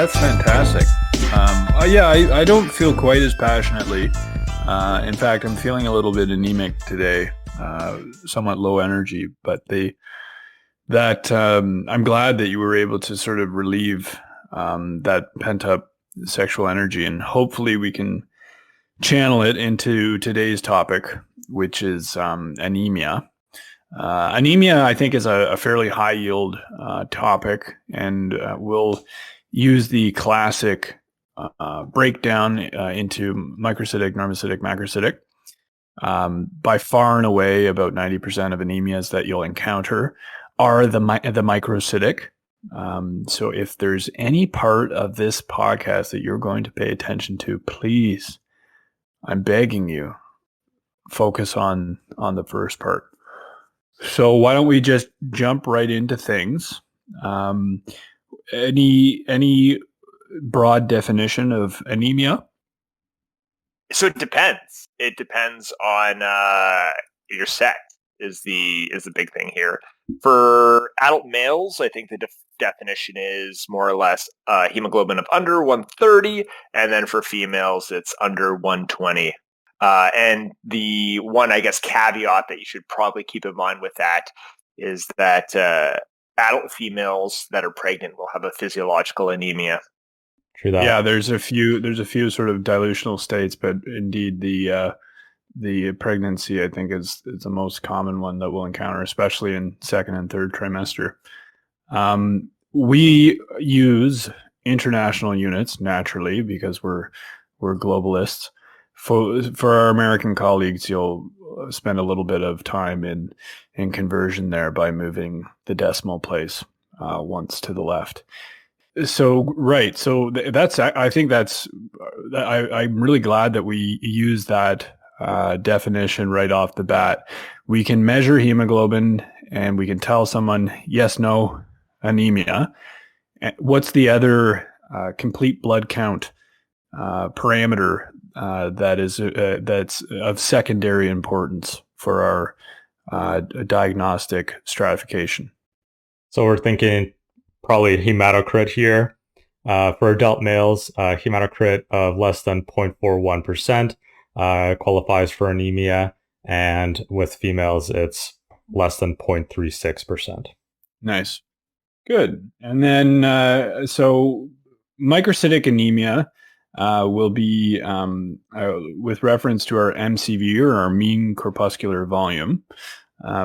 that's fantastic. Yeah, I don't feel quite as passionately. In fact, I'm feeling a little bit anemic today, somewhat low energy. But I'm glad that you were able to sort of relieve that pent up sexual energy, and hopefully we can channel it into today's topic, which is anemia. Anemia, I think, is a fairly high yield topic, and we'll use the classic breakdown into microcytic, normocytic, macrocytic. By far and away, about 90% of anemias that you'll encounter are the microcytic. So if there's any part of this podcast that you're going to pay attention to, please, I'm begging you, focus on the first part. So why don't we just jump right into things? Any broad definition of anemia? So it depends. It depends on your sex is the big thing here. For adult males, I think the definition is more or less hemoglobin of under 130, and then for females, it's under 120. And the one, I guess, caveat that you should probably keep in mind with that is that adult females that are pregnant will have a physiological anemia. True that. Yeah, there's a few sort of dilutional states, but indeed the pregnancy, I think, is the most common one that we'll encounter, especially in second and third trimester. We use international units naturally because we're globalists. For our American colleagues, you'll spend a little bit of time in conversion there by moving the decimal place once to the left. So right, so I think I'm really glad that we use that definition right off the bat. We can measure hemoglobin and we can tell someone yes, no, anemia. What's the other complete blood count parameter that's of secondary importance for our diagnostic stratification? So we're thinking probably hematocrit here. For adult males, hematocrit of less than 0.41% qualifies for anemia, and with females, it's less than 0.36%. Nice. Good. And then, so microcytic anemia will be with reference to our MCV, or our mean corpuscular volume.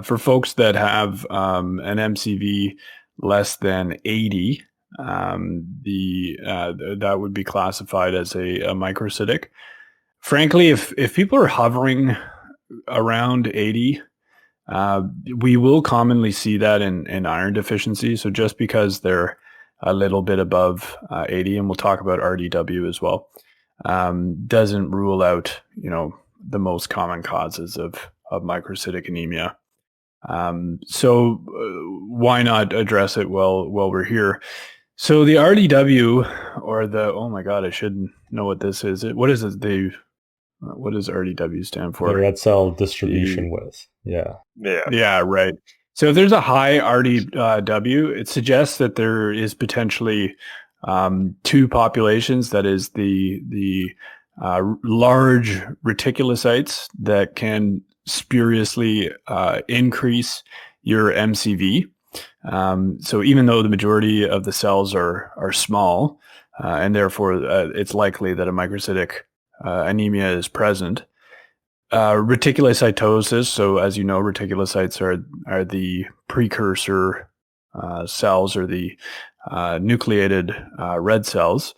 For folks that have an MCV less than 80, that would be classified as a microcytic. Frankly, if people are hovering around 80, we will commonly see that in iron deficiency. So just because they're a little bit above 80, and we'll talk about RDW as well, doesn't rule out, the most common causes of microcytic anemia. So why not address it while we're here? So the RDW, or oh my God, I should know what this is. What is it? What does RDW stand for? The red cell distribution width. Yeah, right. So if there's a high RDW, it suggests that there is potentially two populations. That is the large reticulocytes that can spuriously increase your MCV. So even though the majority of the cells are small, and therefore it's likely that a microcytic anemia is present. Reticulocytosis. So as you know, reticulocytes are the precursor cells, or the nucleated red cells.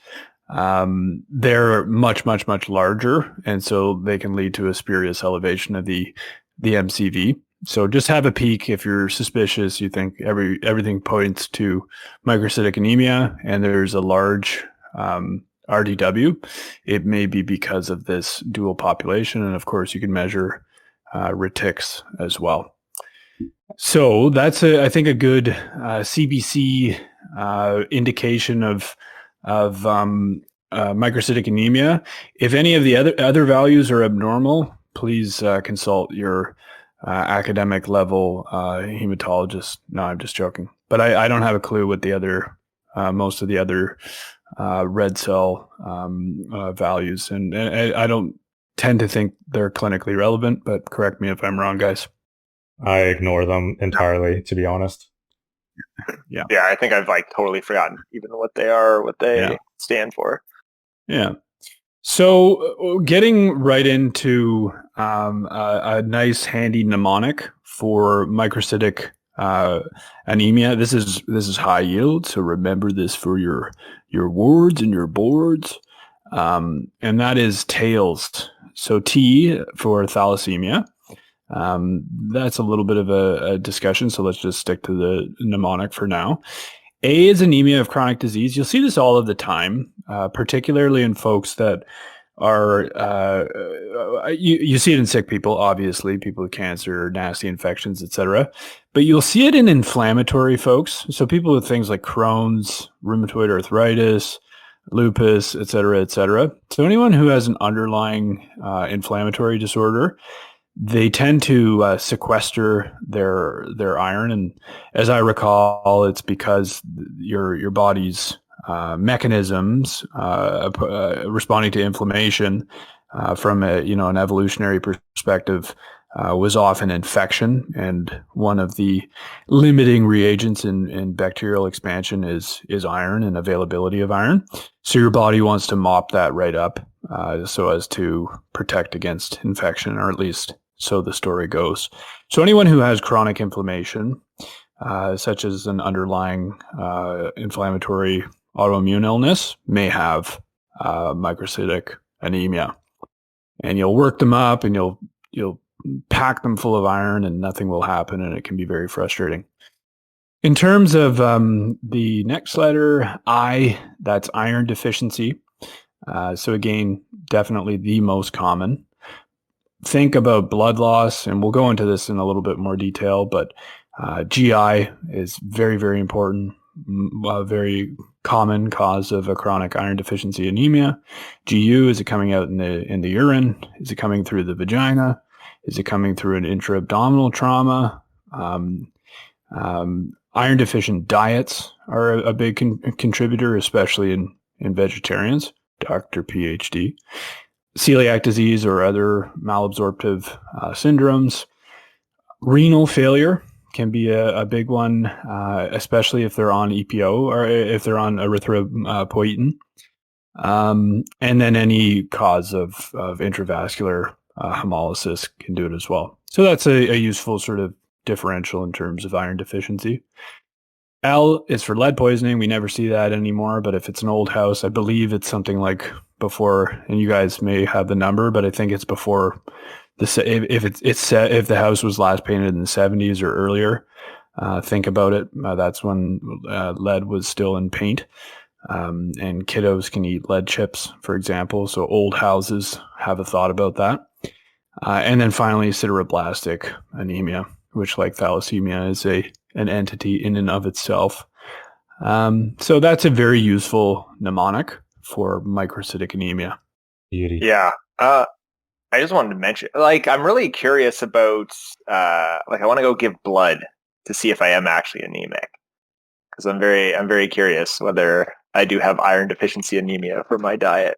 They're much, much, much larger, and so they can lead to a spurious elevation of the MCV. So just have a peek if you're suspicious. You think everything points to microcytic anemia, and there's a large RDW. It may be because of this dual population, and of course, you can measure retics as well. So that's I think a good CBC indication of microcytic anemia. If any of the other values are abnormal, please consult your academic level hematologist. No, I'm just joking. But I don't have a clue what the other most of the other red cell values. And I don't tend to think they're clinically relevant, but correct me if I'm wrong, guys. I ignore them entirely, to be honest. Yeah, I think I've totally forgotten even what they are, what they stand for. Yeah. So getting right into a nice handy mnemonic for microcytic anemia. This is high yield, so remember this for your wards and your boards. And that is TAILS. So T for thalassemia. That's a little bit of a discussion, so let's just stick to the mnemonic for now. A is anemia of chronic disease. You'll see this all of the time, particularly in folks that are, you see it in sick people, obviously, people with cancer, nasty infections, etc. But you'll see it in inflammatory folks. So people with things like Crohn's, rheumatoid arthritis, lupus, etc., etc. So anyone who has an underlying inflammatory disorder, they tend to sequester their iron, and as I recall, it's because your body's mechanisms responding to inflammation from an evolutionary perspective was often infection, and one of the limiting reagents in bacterial expansion is iron and availability of iron. So your body wants to mop that right up so as to protect against infection, or at least so the story goes. So anyone who has chronic inflammation, such as an underlying inflammatory autoimmune illness, may have microcytic anemia. And you'll work them up and you'll pack them full of iron and nothing will happen, and it can be very frustrating. In terms of the next letter, I, that's iron deficiency. So again, definitely the most common. Think about blood loss, and we'll go into this in a little bit more detail, but GI is very, very important, a very common cause of a chronic iron deficiency anemia. GU, is it coming out in the urine? Is it coming through the vagina? Is it coming through an intra-abdominal trauma? Iron deficient diets are a big contributor, especially in vegetarians. Dr. PhD. Celiac disease or other malabsorptive syndromes. Renal failure can be a big one, especially if they're on EPO or if they're on erythropoietin. And then any cause of intravascular hemolysis can do it as well. So that's a useful sort of differential in terms of iron deficiency. L is for lead poisoning. We never see that anymore, but if it's an old house, I believe it's something like before, and you guys may have the number, but I think it's before if the house was last painted in the 70s or earlier. Think about it. That's when lead was still in paint, and kiddos can eat lead chips, for example. So old houses have a thought about that. And then finally, sideroblastic anemia, which, like thalassemia, is an entity in and of itself. So that's a very useful mnemonic for microcytic anemia. Beauty. Yeah. I just wanted to mention, I'm really curious about, I want to go give blood to see if I am actually anemic, because I'm very curious whether I do have iron deficiency anemia from my diet.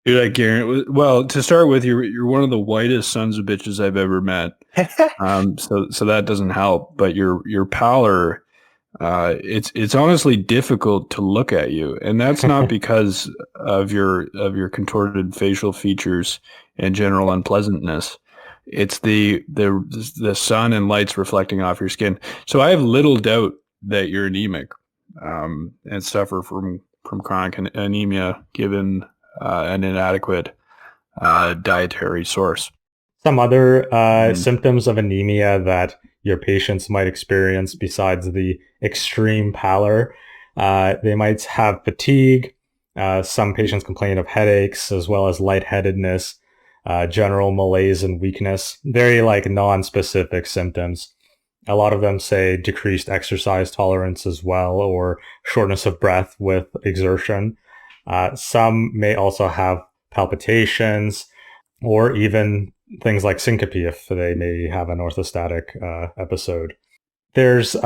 Dude, I guarantee. Well, to start with, you're one of the whitest sons of bitches I've ever met. So that doesn't help. But your pallor, it's honestly difficult to look at you, and that's not because of your contorted facial features and general unpleasantness. It's the sun and lights reflecting off your skin. So I have little doubt that you're anemic, and suffer from chronic anemia given an inadequate dietary source. Some other symptoms of anemia that your patients might experience besides the extreme pallor, they might have fatigue. Some patients complain of headaches as well as lightheadedness, general malaise and weakness. Very non-specific symptoms. A lot of them say decreased exercise tolerance as well, or shortness of breath with exertion. Some may also have palpitations, or even things like syncope if they may have an orthostatic episode. There's